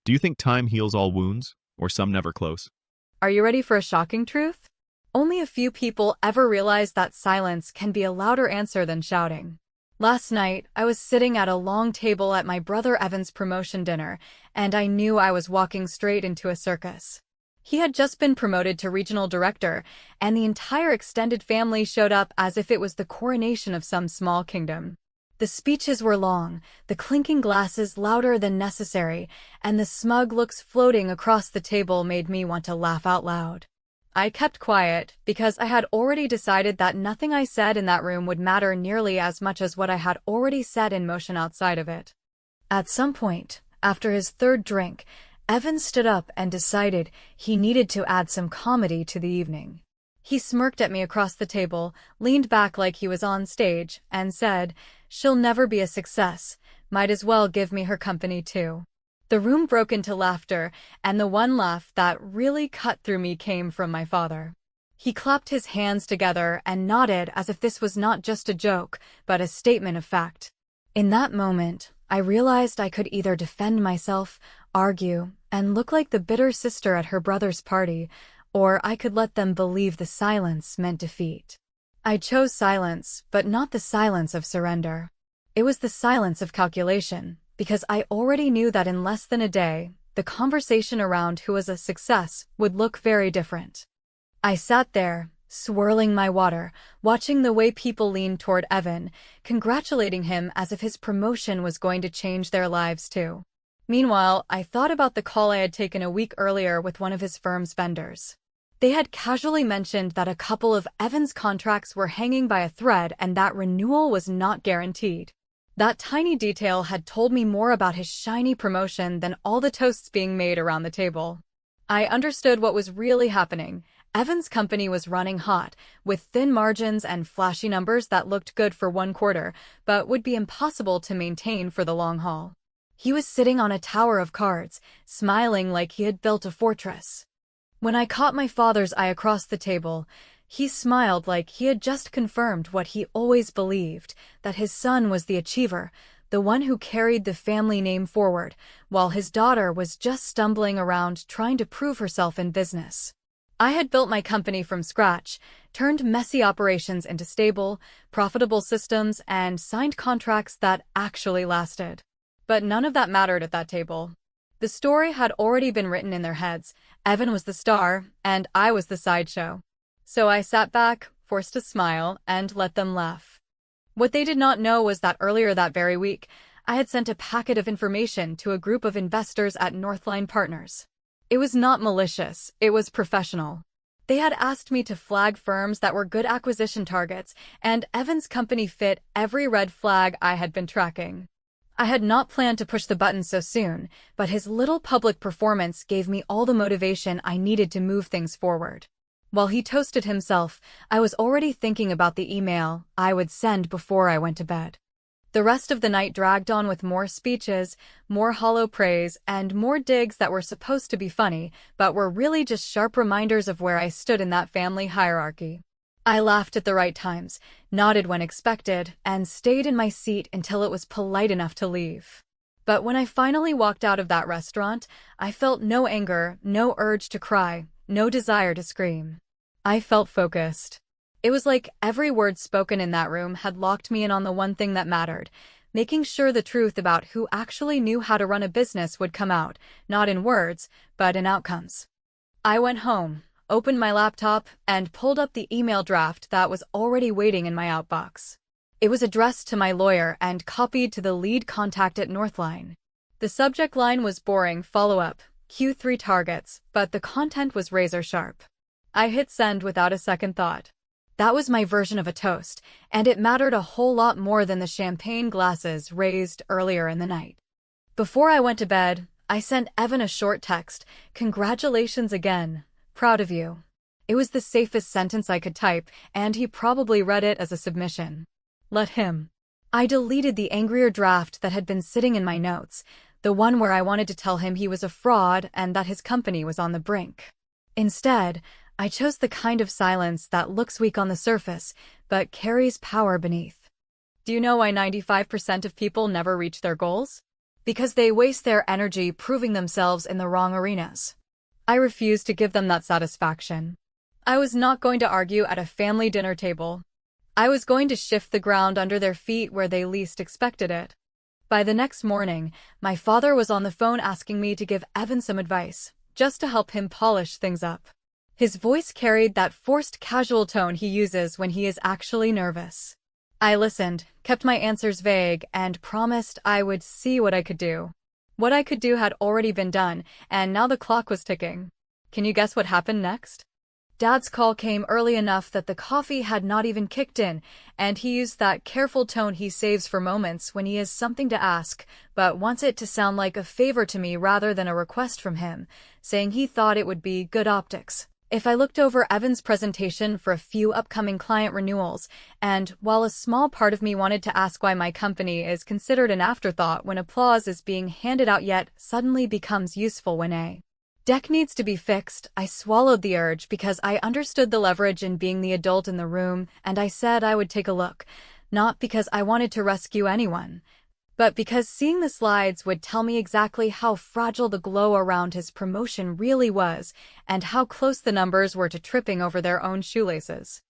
Do you think time heals all wounds, or some never close? Are you ready for a shocking truth? Only a few people ever realize that silence can be a louder answer than shouting. Last night, I was sitting at a long table at my brother Evan's promotion dinner, and I knew I was walking straight into a circus. He had just been promoted to regional director, and the entire extended family showed up as if it was the coronation of some small kingdom. The speeches were long, the clinking glasses louder than necessary, and the smug looks floating across the table made me want to laugh out loud. I kept quiet because I had already decided that nothing I said in that room would matter nearly as much as what I had already set in motion outside of it. At some point, after his third drink, Evan stood up and decided he needed to add some comedy to the evening. He smirked at me across the table, leaned back like he was on stage, and said, "She'll never be a success. Might as well give me her company too." The room broke into laughter, and the one laugh that really cut through me came from my father. He clapped his hands together and nodded as if this was not just a joke, but a statement of fact. In that moment, I realized I could either defend myself, argue, and look like the bitter sister at her brother's party, or I could let them believe the silence meant defeat. I chose silence, but not the silence of surrender. It was the silence of calculation, because I already knew that in less than a day, the conversation around who was a success would look very different. I sat there, swirling my water, watching the way people leaned toward Evan, congratulating him as if his promotion was going to change their lives too. Meanwhile, I thought about the call I had taken a week earlier with one of his firm's vendors. They had casually mentioned that a couple of Evan's contracts were hanging by a thread and that renewal was not guaranteed. That tiny detail had told me more about his shiny promotion than all the toasts being made around the table. I understood what was really happening. Evan's company was running hot, with thin margins and flashy numbers that looked good for one quarter, but would be impossible to maintain for the long haul. He was sitting on a tower of cards, smiling like he had built a fortress. When I caught my father's eye across the table, he smiled like he had just confirmed what he always believed, that his son was the achiever, the one who carried the family name forward, while his daughter was just stumbling around trying to prove herself in business. I had built my company from scratch, turned messy operations into stable, profitable systems, and signed contracts that actually lasted. But none of that mattered at that table. The story had already been written in their heads. Evan was the star, and I was the sideshow. So I sat back, forced a smile, and let them laugh. What they did not know was that earlier that very week, I had sent a packet of information to a group of investors at Northline Partners. It was not malicious, it was professional. They had asked me to flag firms that were good acquisition targets, and Evan's company fit every red flag I had been tracking. I had not planned to push the button so soon, but his little public performance gave me all the motivation I needed to move things forward. While he toasted himself, I was already thinking about the email I would send before I went to bed. The rest of the night dragged on with more speeches, more hollow praise, and more digs that were supposed to be funny, but were really just sharp reminders of where I stood in that family hierarchy. I laughed at the right times, nodded when expected, and stayed in my seat until it was polite enough to leave. But when I finally walked out of that restaurant, I felt no anger, no urge to cry, no desire to scream. I felt focused. It was like every word spoken in that room had locked me in on the one thing that mattered, making sure the truth about who actually knew how to run a business would come out, not in words, but in outcomes. I went home, opened my laptop, and pulled up the email draft that was already waiting in my outbox. It was addressed to my lawyer and copied to the lead contact at Northline. The subject line was boring follow-up, Q3 targets, but the content was razor sharp. I hit send without a second thought. That was my version of a toast, and it mattered a whole lot more than the champagne glasses raised earlier in the night. Before I went to bed, I sent Evan a short text, "Congratulations again. Proud of you." It was the safest sentence I could type, and he probably read it as a submission. Let him. I deleted the angrier draft that had been sitting in my notes, the one where I wanted to tell him he was a fraud and that his company was on the brink. Instead, I chose the kind of silence that looks weak on the surface, but carries power beneath. Do you know why 95% of people never reach their goals? because they waste their energy proving themselves in the wrong arenas. I refused to give them that satisfaction. I was not going to argue at a family dinner table. I was going to shift the ground under their feet where they least expected it. By the next morning, my father was on the phone asking me to give Evan some advice, just to help him polish things up. His voice carried that forced casual tone he uses when he is actually nervous. I listened, kept my answers vague, and promised I would see what I could do. What I could do had already been done, and now the clock was ticking. Can you guess what happened next? Dad's call came early enough that the coffee had not even kicked in, and he used that careful tone he saves for moments when he has something to ask, but wants it to sound like a favor to me rather than a request from him, saying he thought it would be good optics if I looked over Evan's presentation for a few upcoming client renewals, and while a small part of me wanted to ask why my company is considered an afterthought when applause is being handed out yet suddenly becomes useful when a deck needs to be fixed, I swallowed the urge because I understood the leverage in being the adult in the room, and I said I would take a look, not because I wanted to rescue anyone, but because seeing the slides would tell me exactly how fragile the glow around his promotion really was, and how close the numbers were to tripping over their own shoelaces.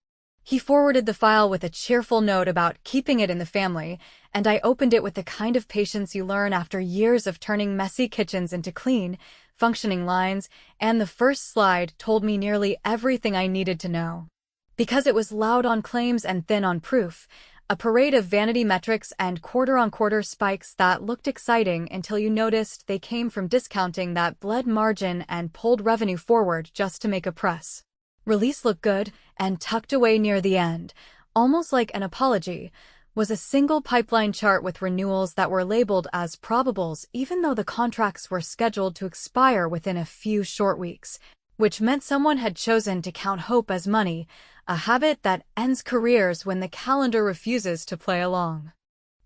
He forwarded the file with a cheerful note about keeping it in the family, and I opened it with the kind of patience you learn after years of turning messy kitchens into clean, functioning lines, and the first slide told me nearly everything I needed to know. Because it was loud on claims and thin on proof, a parade of vanity metrics and quarter-on-quarter spikes that looked exciting until you noticed they came from discounting that bled margin and pulled revenue forward just to make a press release look good, and tucked away near the end, almost like an apology, was a single pipeline chart with renewals that were labeled as probables even though the contracts were scheduled to expire within a few short weeks, which meant someone had chosen to count hope as money, a habit that ends careers when the calendar refuses to play along.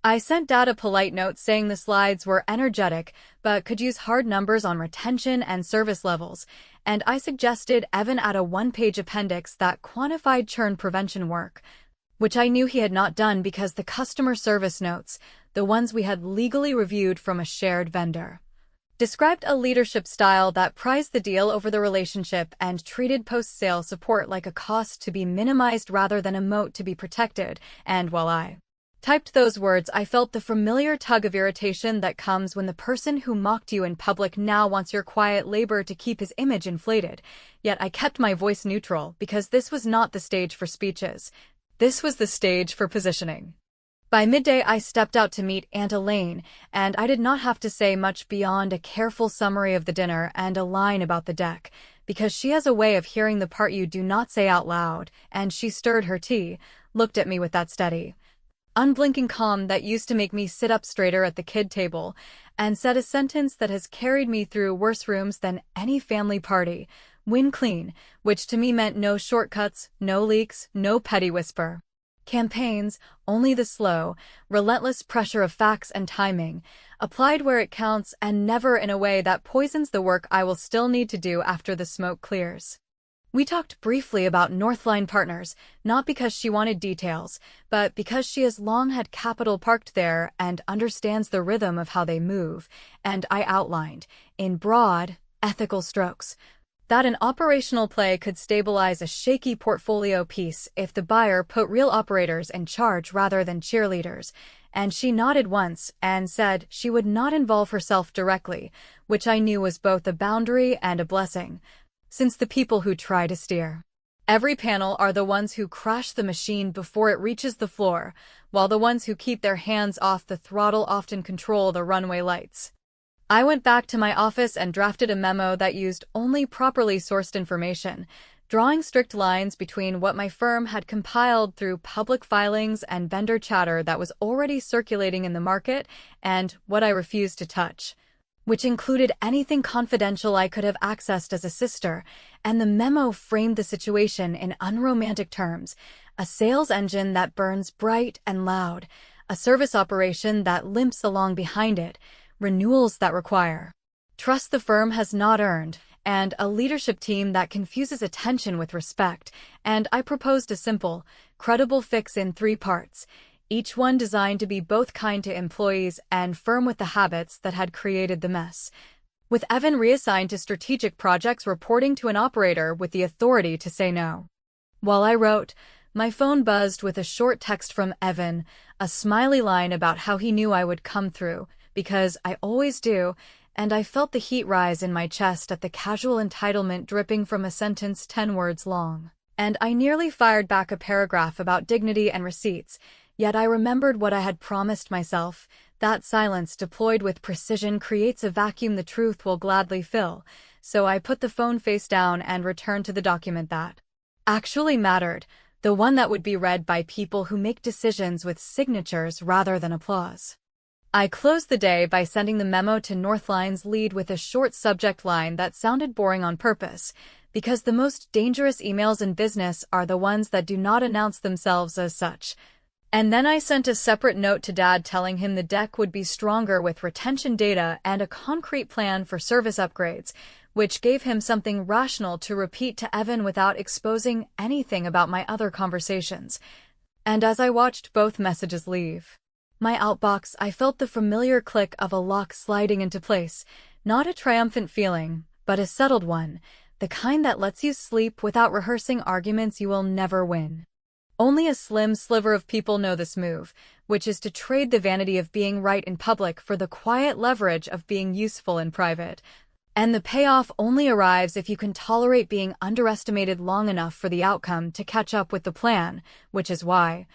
I sent Dad a polite note saying the slides were energetic but could use hard numbers on retention and service levels, and I suggested Evan add a one-page appendix that quantified churn prevention work, which I knew he had not done because the customer service notes, the ones we had legally reviewed from a shared vendor, described a leadership style that prized the deal over the relationship and treated post-sale support like a cost to be minimized rather than a moat to be protected, and while I typed those words, I felt the familiar tug of irritation that comes when the person who mocked you in public now wants your quiet labor to keep his image inflated. Yet I kept my voice neutral because this was not the stage for speeches. This was the stage for positioning. By midday, I stepped out to meet Aunt Elaine, and I did not have to say much beyond a careful summary of the dinner and a line about the deck, because she has a way of hearing the part you do not say out loud, and she stirred her tea, looked at me with that steady, unblinking calm that used to make me sit up straighter at the kid table, and said a sentence that has carried me through worse rooms than any family party: win clean, which to me meant no shortcuts, no leaks, no petty whisper campaigns, only the slow, relentless pressure of facts and timing, applied where it counts and never in a way that poisons the work I will still need to do after the smoke clears. We talked briefly about Northline Partners, not because she wanted details, but because she has long had capital parked there and understands the rhythm of how they move, and I outlined, in broad, ethical strokes, that an operational play could stabilize a shaky portfolio piece if the buyer put real operators in charge rather than cheerleaders, and she nodded once and said she would not involve herself directly, which I knew was both a boundary and a blessing, since the people who try to steer every panel are the ones who crash the machine before it reaches the floor, while the ones who keep their hands off the throttle often control the runway lights. I went back to my office and drafted a memo that used only properly sourced information, drawing strict lines between what my firm had compiled through public filings and vendor chatter that was already circulating in the market and what I refused to touch, which included anything confidential I could have accessed as a sister, and the memo framed the situation in unromantic terms: a sales engine that burns bright and loud, a service operation that limps along behind it, renewals that require trust the firm has not earned, and a leadership team that confuses attention with respect, and I proposed a simple, credible fix in 3 parts: each one designed to be both kind to employees and firm with the habits that had created the mess. With Evan reassigned to strategic projects, reporting to an operator with the authority to say no. While I wrote, my phone buzzed with a short text from Evan, a smiley line about how he knew I would come through, because I always do, and I felt the heat rise in my chest at the casual entitlement dripping from a sentence 10 words long. And I nearly fired back a paragraph about dignity and receipts, yet I remembered what I had promised myself. That silence deployed with precision creates a vacuum the truth will gladly fill, so I put the phone face down and returned to the document that actually mattered, the one that would be read by people who make decisions with signatures rather than applause. I closed the day by sending the memo to Northline's lead with a short subject line that sounded boring on purpose, because the most dangerous emails in business are the ones that do not announce themselves as such. And then I sent a separate note to Dad telling him the deck would be stronger with retention data and a concrete plan for service upgrades, which gave him something rational to repeat to Evan without exposing anything about my other conversations. And as I watched both messages leave my outbox, I felt the familiar click of a lock sliding into place, not a triumphant feeling, but a settled one, the kind that lets you sleep without rehearsing arguments you will never win. Only a slim sliver of people know this move, which is to trade the vanity of being right in public for the quiet leverage of being useful in private. And the payoff only arrives if you can tolerate being underestimated long enough for the outcome to catch up with the plan, which is why,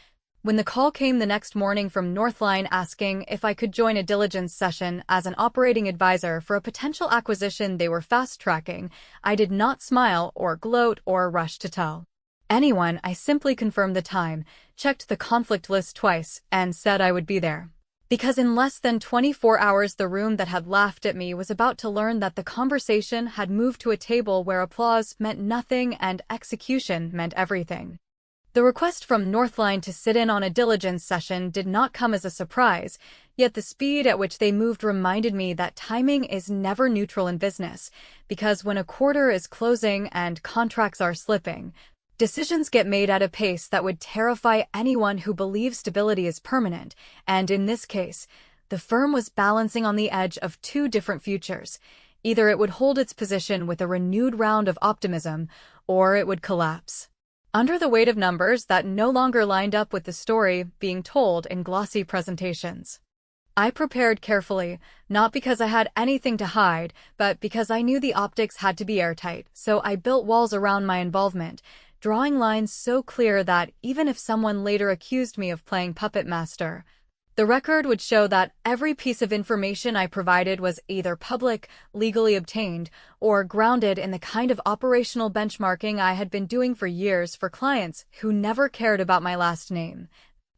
when the call came the next morning from Northline asking if I could join a diligence session as an operating advisor for a potential acquisition they were fast-tracking, I did not smile or gloat or rush to tell anyone. I simply confirmed the time, checked the conflict list twice, and said I would be there. Because in less than 24 hours the room that had laughed at me was about to learn that the conversation had moved to a table where applause meant nothing and execution meant everything. The request from Northline to sit in on a diligence session did not come as a surprise, yet the speed at which they moved reminded me that timing is never neutral in business, because when a quarter is closing and contracts are slipping, decisions get made at a pace that would terrify anyone who believes stability is permanent, and in this case, the firm was balancing on the edge of two different futures. Either it would hold its position with a renewed round of optimism, or it would collapse under the weight of numbers that no longer lined up with the story being told in glossy presentations. I prepared carefully, not because I had anything to hide, but because I knew the optics had to be airtight, so I built walls around my involvement, drawing lines so clear that even if someone later accused me of playing puppet master, the record would show that every piece of information I provided was either public, legally obtained, or grounded in the kind of operational benchmarking I had been doing for years for clients who never cared about my last name.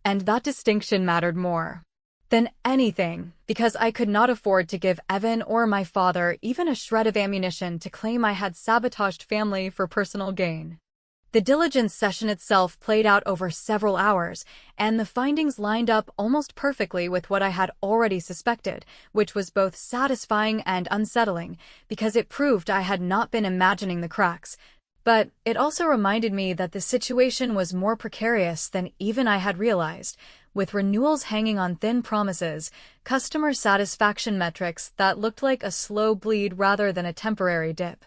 And that distinction mattered more than anything, because I could not afford to give Evan or my father even a shred of ammunition to claim I had sabotaged family for personal gain. The diligence session itself played out over several hours, and the findings lined up almost perfectly with what I had already suspected, which was both satisfying and unsettling, because it proved I had not been imagining the cracks. But it also reminded me that the situation was more precarious than even I had realized, with renewals hanging on thin promises, customer satisfaction metrics that looked like a slow bleed rather than a temporary dip,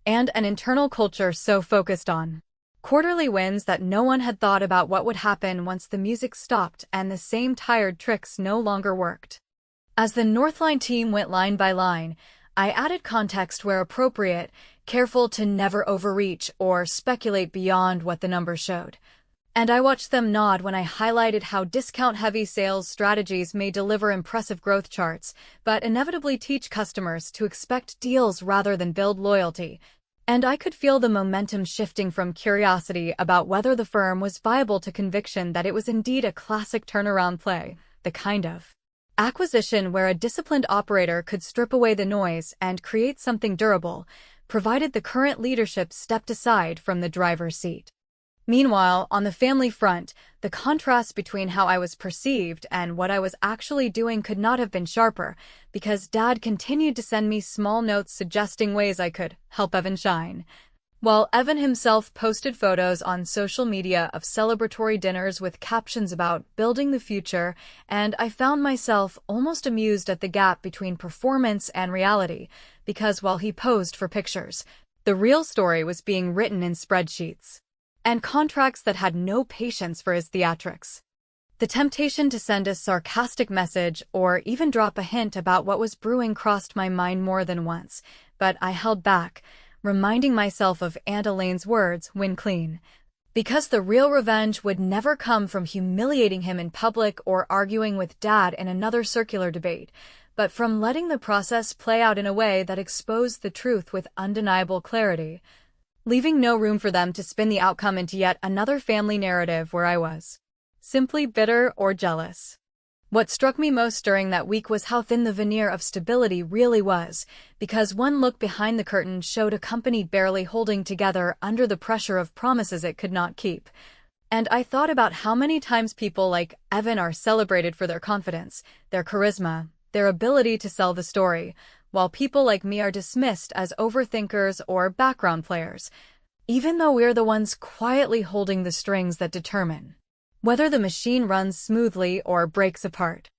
and an internal culture so focused on quarterly wins that no one had thought about what would happen once the music stopped and the same tired tricks no longer worked. As the Northline team went line by line, I added context where appropriate, careful to never overreach or speculate beyond what the numbers showed. And I watched them nod when I highlighted how discount-heavy sales strategies may deliver impressive growth charts, but inevitably teach customers to expect deals rather than build loyalty. And I could feel the momentum shifting from curiosity about whether the firm was viable to conviction that it was indeed a classic turnaround play, the kind of acquisition where a disciplined operator could strip away the noise and create something durable, provided the current leadership stepped aside from the driver's seat. Meanwhile, on the family front, the contrast between how I was perceived and what I was actually doing could not have been sharper, because Dad continued to send me small notes suggesting ways I could help Evan shine. while Evan himself posted photos on social media of celebratory dinners with captions about building the future, and I found myself almost amused at the gap between performance and reality, because while he posed for pictures, the real story was being written in spreadsheets and contracts that had no patience for his theatrics. The temptation to send a sarcastic message or even drop a hint about what was brewing crossed my mind more than once, but I held back, reminding myself of Aunt Elaine's words, "Win clean." Because the real revenge would never come from humiliating him in public or arguing with Dad in another circular debate, but from letting the process play out in a way that exposed the truth with undeniable clarity, leaving no room for them to spin the outcome into yet another family narrative where I was simply bitter or jealous. What struck me most during that week was how thin the veneer of stability really was, because one look behind the curtain showed a company barely holding together under the pressure of promises it could not keep. And I thought about how many times people like Evan are celebrated for their confidence, their charisma, their ability to sell the story, while people like me are dismissed as overthinkers or background players, even though we're the ones quietly holding the strings that determine whether the machine runs smoothly or breaks apart.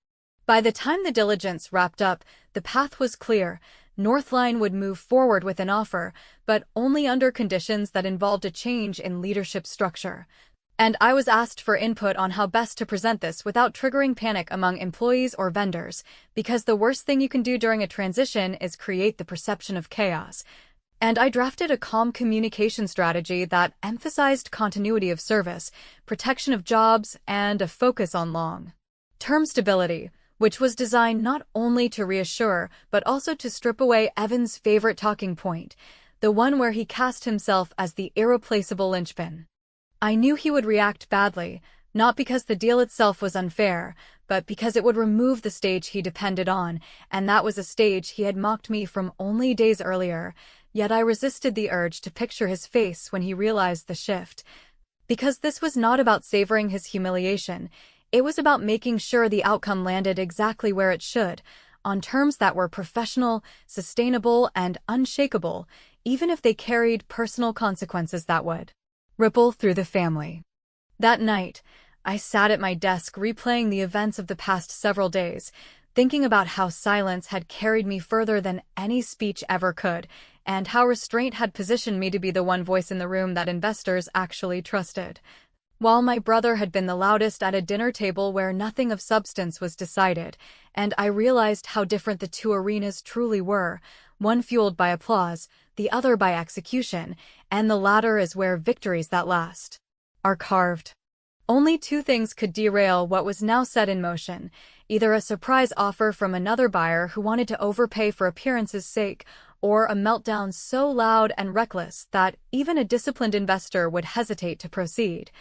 By the time the diligence wrapped up, the path was clear. Northline would move forward with an offer, but only under conditions that involved a change in leadership structure. And I was asked for input on how best to present this without triggering panic among employees or vendors, because the worst thing you can do during a transition is create the perception of chaos. And I drafted a calm communication strategy that emphasized continuity of service, protection of jobs, and a focus on long-term stability, which was designed not only to reassure, but also to strip away Evan's favorite talking point, the one where he cast himself as the irreplaceable linchpin. I knew he would react badly, not because the deal itself was unfair, but because it would remove the stage he depended on, and that was a stage he had mocked me from only days earlier. Yet I resisted the urge to picture his face when he realized the shift. Because this was not about savoring his humiliation, it was about making sure the outcome landed exactly where it should, on terms that were professional, sustainable, and unshakable, even if they carried personal consequences that would ripple through the family. That night, I sat at my desk replaying the events of the past several days, thinking about how silence had carried me further than any speech ever could, and how restraint had positioned me to be the one voice in the room that investors actually trusted. While my brother had been the loudest at a dinner table where nothing of substance was decided, and I realized how different the two arenas truly were, one fueled by applause, the other by execution, and the latter is where victories that last are carved. Only two things could derail what was now set in motion, either a surprise offer from another buyer who wanted to overpay for appearance's sake, or a meltdown so loud and reckless that even a disciplined investor would hesitate to proceed.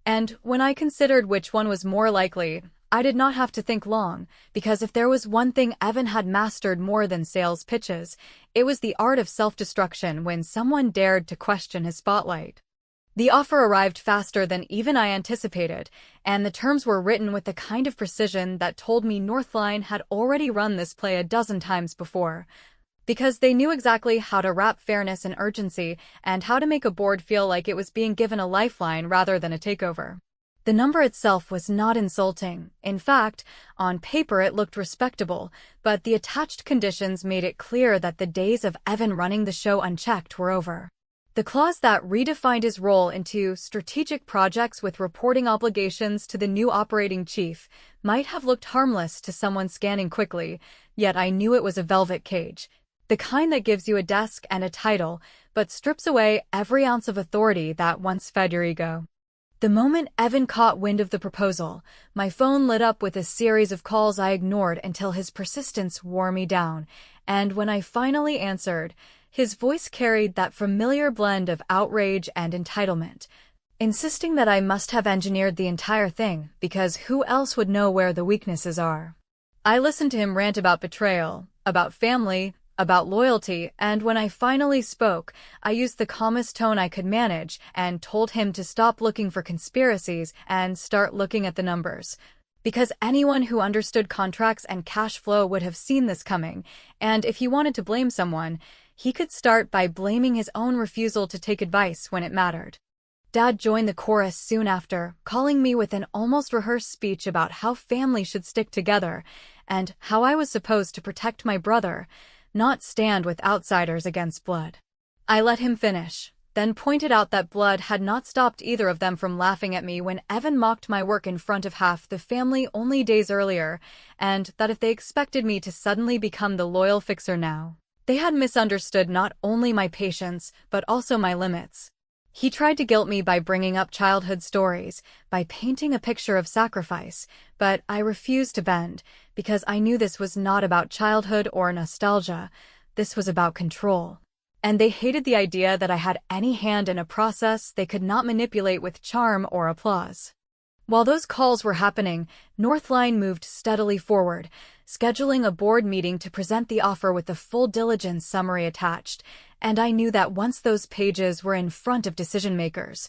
And when I considered which one was more likely, I did not have to think long, because if there was one thing Evan had mastered more than sales pitches, it was the art of self-destruction when someone dared to question his spotlight. The offer arrived faster than even I anticipated, and the terms were written with the kind of precision that told me Northline had already run this play a dozen times before, because they knew exactly how to wrap fairness and urgency and how to make a board feel like it was being given a lifeline rather than a takeover. The number itself was not insulting. In fact, on paper it looked respectable, but the attached conditions made it clear that the days of Evan running the show unchecked were over. The clause that redefined his role into strategic projects with reporting obligations to the new operating chief might have looked harmless to someone scanning quickly, yet I knew it was a velvet cage, the kind that gives you a desk and a title, but strips away every ounce of authority that once fed your ego. The moment Evan caught wind of the proposal, my phone lit up with a series of calls I ignored until his persistence wore me down, and when I finally answered, his voice carried that familiar blend of outrage and entitlement, insisting that I must have engineered the entire thing because who else would know where the weaknesses are? I listened to him rant about betrayal, about family, about loyalty, and when I finally spoke, I used the calmest tone I could manage and told him to stop looking for conspiracies and start looking at the numbers. Because anyone who understood contracts and cash flow would have seen this coming, and if he wanted to blame someone, he could start by blaming his own refusal to take advice when it mattered. Dad joined the chorus soon after, calling me with an almost rehearsed speech about how family should stick together and how I was supposed to protect my brother, not stand with outsiders against Blood. I let him finish, then pointed out that Blood had not stopped either of them from laughing at me when Evan mocked my work in front of half the family only days earlier, and that if they expected me to suddenly become the loyal fixer now, they had misunderstood not only my patience but also my limits. He tried to guilt me by bringing up childhood stories, by painting a picture of sacrifice, but I refused to bend, because I knew this was not about childhood or nostalgia. This was about control. And they hated the idea that I had any hand in a process they could not manipulate with charm or applause. While those calls were happening, Northline moved steadily forward, scheduling a board meeting to present the offer with the full diligence summary attached, and I knew that once those pages were in front of decision-makers,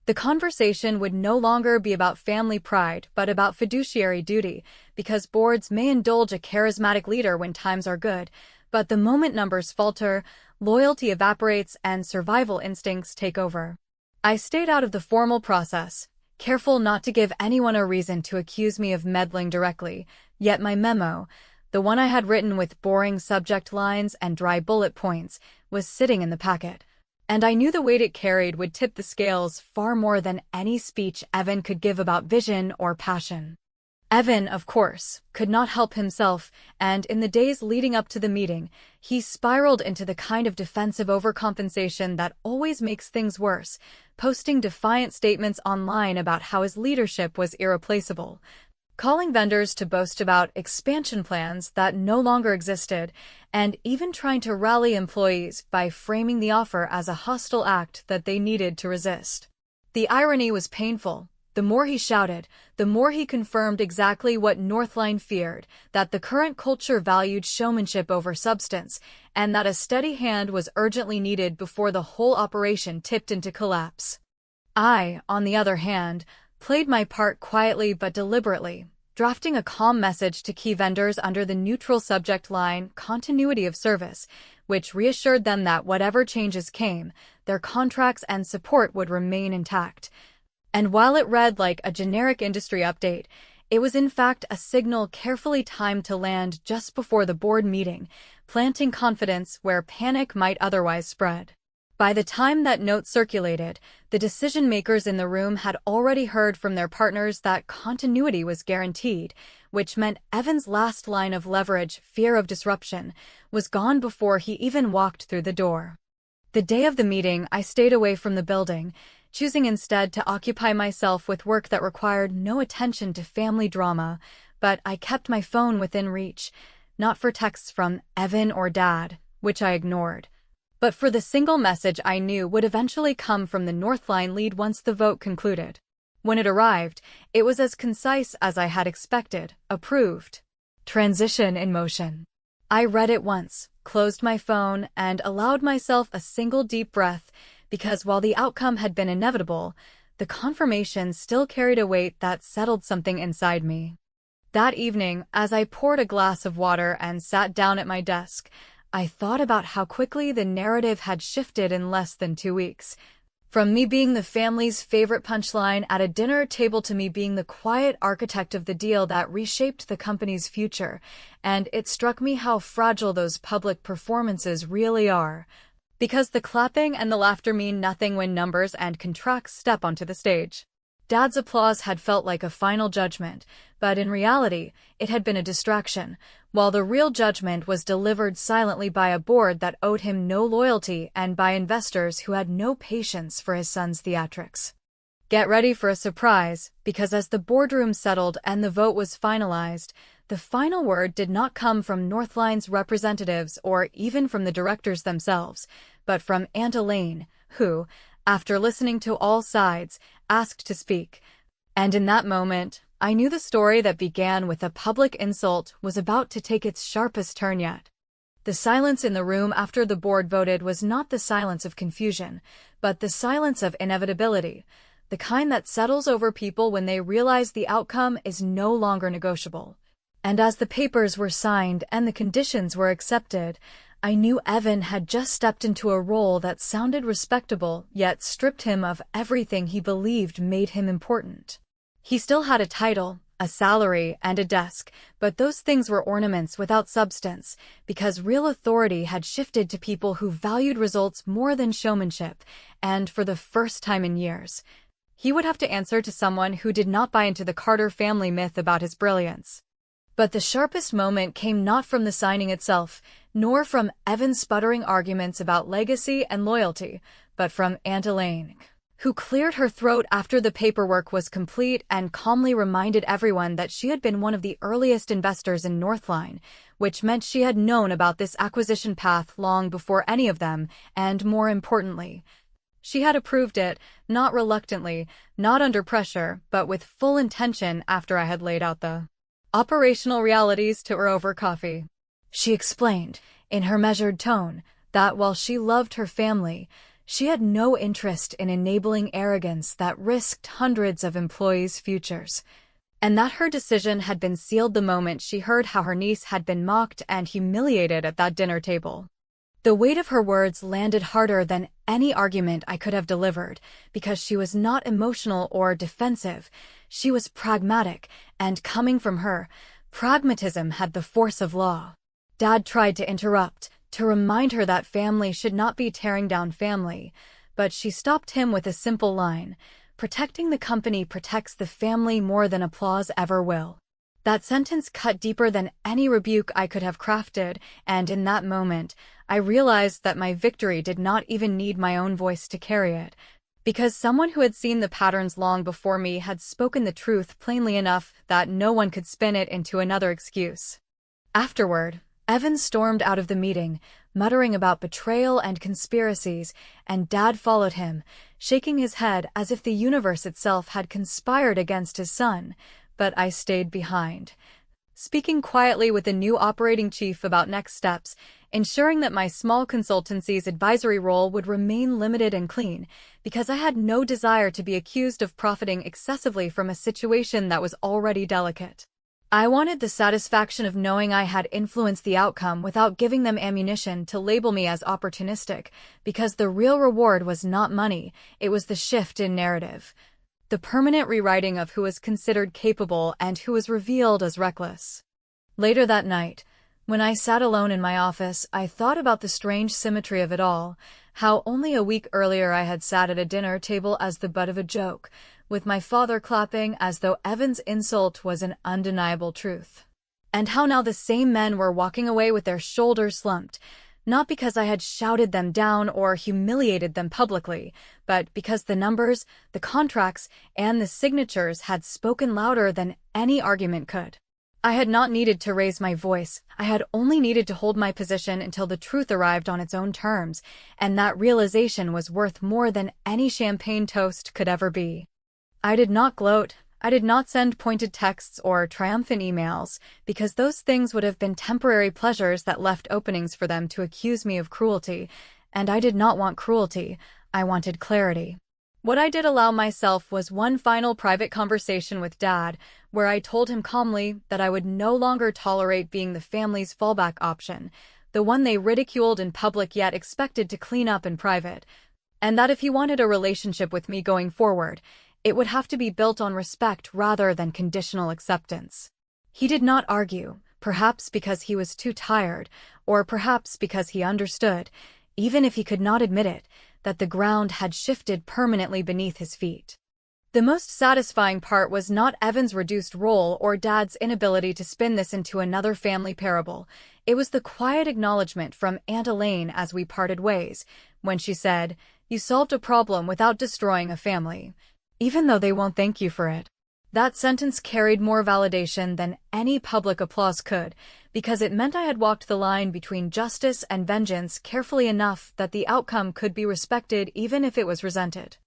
the conversation would no longer be about family pride but about fiduciary duty, because boards may indulge a charismatic leader when times are good, but the moment numbers falter, loyalty evaporates and survival instincts take over. I stayed out of the formal process, careful not to give anyone a reason to accuse me of meddling directly, yet my memo, the one I had written with boring subject lines and dry bullet points, was sitting in the packet. And I knew the weight it carried would tip the scales far more than any speech Evan could give about vision or passion. Evan, of course, could not help himself, and in the days leading up to the meeting, he spiraled into the kind of defensive overcompensation that always makes things worse, posting defiant statements online about how his leadership was irreplaceable, calling vendors to boast about expansion plans that no longer existed, and even trying to rally employees by framing the offer as a hostile act that they needed to resist. The irony was painful. The more he shouted, the more he confirmed exactly what Northline feared, that the current culture valued showmanship over substance, and that a steady hand was urgently needed before the whole operation tipped into collapse. I, on the other hand, played my part quietly but deliberately, drafting a calm message to key vendors under the neutral subject line "continuity of service," which reassured them that whatever changes came, their contracts and support would remain intact. And while it read like a generic industry update, it was in fact a signal carefully timed to land just before the board meeting, planting confidence where panic might otherwise spread. By the time that note circulated, the decision-makers in the room had already heard from their partners that continuity was guaranteed, which meant Evan's last line of leverage, fear of disruption, was gone before he even walked through the door. The day of the meeting, I stayed away from the building, choosing instead to occupy myself with work that required no attention to family drama, but I kept my phone within reach, not for texts from Evan or Dad, which I ignored, but for the single message I knew would eventually come from the Northline lead once the vote concluded. When it arrived, it was as concise as I had expected: approved. Transition in motion. I read it once, closed my phone, and allowed myself a single deep breath, because while the outcome had been inevitable, the confirmation still carried a weight that settled something inside me. That evening, as I poured a glass of water and sat down at my desk, I thought about how quickly the narrative had shifted in less than 2 weeks. From me being the family's favorite punchline at a dinner table to me being the quiet architect of the deal that reshaped the company's future, and it struck me how fragile those public performances really are. Because the clapping and the laughter mean nothing when numbers and contracts step onto the stage. Dad's applause had felt like a final judgment, but in reality, it had been a distraction, while the real judgment was delivered silently by a board that owed him no loyalty and by investors who had no patience for his son's theatrics. Get ready for a surprise, because as the boardroom settled and the vote was finalized, the final word did not come from Northline's representatives or even from the directors themselves, but from Aunt Elaine, who, after listening to all sides, asked to speak. And in that moment, I knew the story that began with a public insult was about to take its sharpest turn yet. The silence in the room after the board voted was not the silence of confusion, but the silence of inevitability, the kind that settles over people when they realize the outcome is no longer negotiable. And as the papers were signed and the conditions were accepted, I knew Evan had just stepped into a role that sounded respectable, yet stripped him of everything he believed made him important. He still had a title, a salary, and a desk, but those things were ornaments without substance, because real authority had shifted to people who valued results more than showmanship, and for the first time in years, he would have to answer to someone who did not buy into the Carter family myth about his brilliance. But the sharpest moment came not from the signing itself, nor from Evan's sputtering arguments about legacy and loyalty, but from Aunt Elaine, who cleared her throat after the paperwork was complete and calmly reminded everyone that she had been one of the earliest investors in Northline, which meant she had known about this acquisition path long before any of them, and more importantly, she had approved it, not reluctantly, not under pressure, but with full intention after I had laid out the operational realities to her over coffee. She explained, in her measured tone, that while she loved her family, she had no interest in enabling arrogance that risked hundreds of employees' futures, and that her decision had been sealed the moment she heard how her niece had been mocked and humiliated at that dinner table. The weight of her words landed harder than any argument I could have delivered, because she was not emotional or defensive. She was pragmatic, and coming from her, pragmatism had the force of law. Dad tried to interrupt, to remind her that family should not be tearing down family, but she stopped him with a simple line: "Protecting the company protects the family more than applause ever will." That sentence cut deeper than any rebuke I could have crafted, and in that moment, I realized that my victory did not even need my own voice to carry it, because someone who had seen the patterns long before me had spoken the truth plainly enough that no one could spin it into another excuse. Afterward, Evan stormed out of the meeting, muttering about betrayal and conspiracies, and Dad followed him, shaking his head as if the universe itself had conspired against his son. But I stayed behind, speaking quietly with the new operating chief about next steps, ensuring that my small consultancy's advisory role would remain limited and clean, because I had no desire to be accused of profiting excessively from a situation that was already delicate. I wanted the satisfaction of knowing I had influenced the outcome without giving them ammunition to label me as opportunistic, because the real reward was not money, it was the shift in narrative. The permanent rewriting of who was considered capable and who was revealed as reckless. Later that night, when I sat alone in my office, I thought about the strange symmetry of it all, how only a week earlier I had sat at a dinner table as the butt of a joke, with my father clapping as though Evan's insult was an undeniable truth. And how now the same men were walking away with their shoulders slumped, not because I had shouted them down or humiliated them publicly, but because the numbers, the contracts, and the signatures had spoken louder than any argument could. I had not needed to raise my voice, I had only needed to hold my position until the truth arrived on its own terms, and that realization was worth more than any champagne toast could ever be. I did not gloat, I did not send pointed texts or triumphant emails, because those things would have been temporary pleasures that left openings for them to accuse me of cruelty, and I did not want cruelty, I wanted clarity. What I did allow myself was one final private conversation with Dad, where I told him calmly that I would no longer tolerate being the family's fallback option, the one they ridiculed in public yet expected to clean up in private, and that if he wanted a relationship with me going forward, it would have to be built on respect rather than conditional acceptance. He did not argue, perhaps because he was too tired, or perhaps because he understood, even if he could not admit it, that the ground had shifted permanently beneath his feet. The most satisfying part was not Evan's reduced role or Dad's inability to spin this into another family parable. It was the quiet acknowledgement from Aunt Elaine as we parted ways, when she said, "You solved a problem without destroying a family, even though they won't thank you for it." That sentence carried more validation than any public applause could, because it meant I had walked the line between justice and vengeance carefully enough that the outcome could be respected even if it was resented.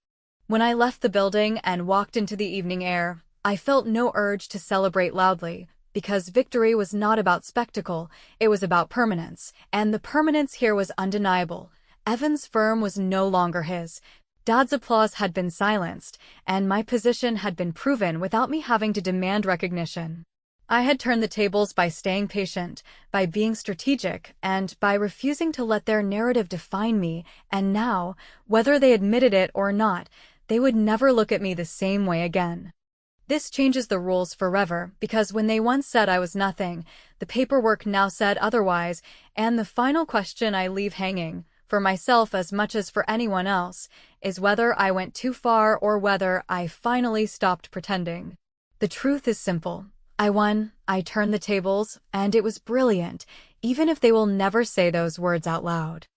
When I left the building and walked into the evening air, I felt no urge to celebrate loudly, because victory was not about spectacle, it was about permanence, and the permanence here was undeniable. Evan's firm was no longer his. Dad's applause had been silenced, and my position had been proven without me having to demand recognition. I had turned the tables by staying patient, by being strategic, and by refusing to let their narrative define me, and now, whether they admitted it or not, they would never look at me the same way again. This changes the rules forever, because when they once said I was nothing, the paperwork now said otherwise, and the final question I leave hanging, for myself as much as for anyone else, is whether I went too far or whether I finally stopped pretending. The truth is simple. I won, I turned the tables, and it was brilliant, even if they will never say those words out loud.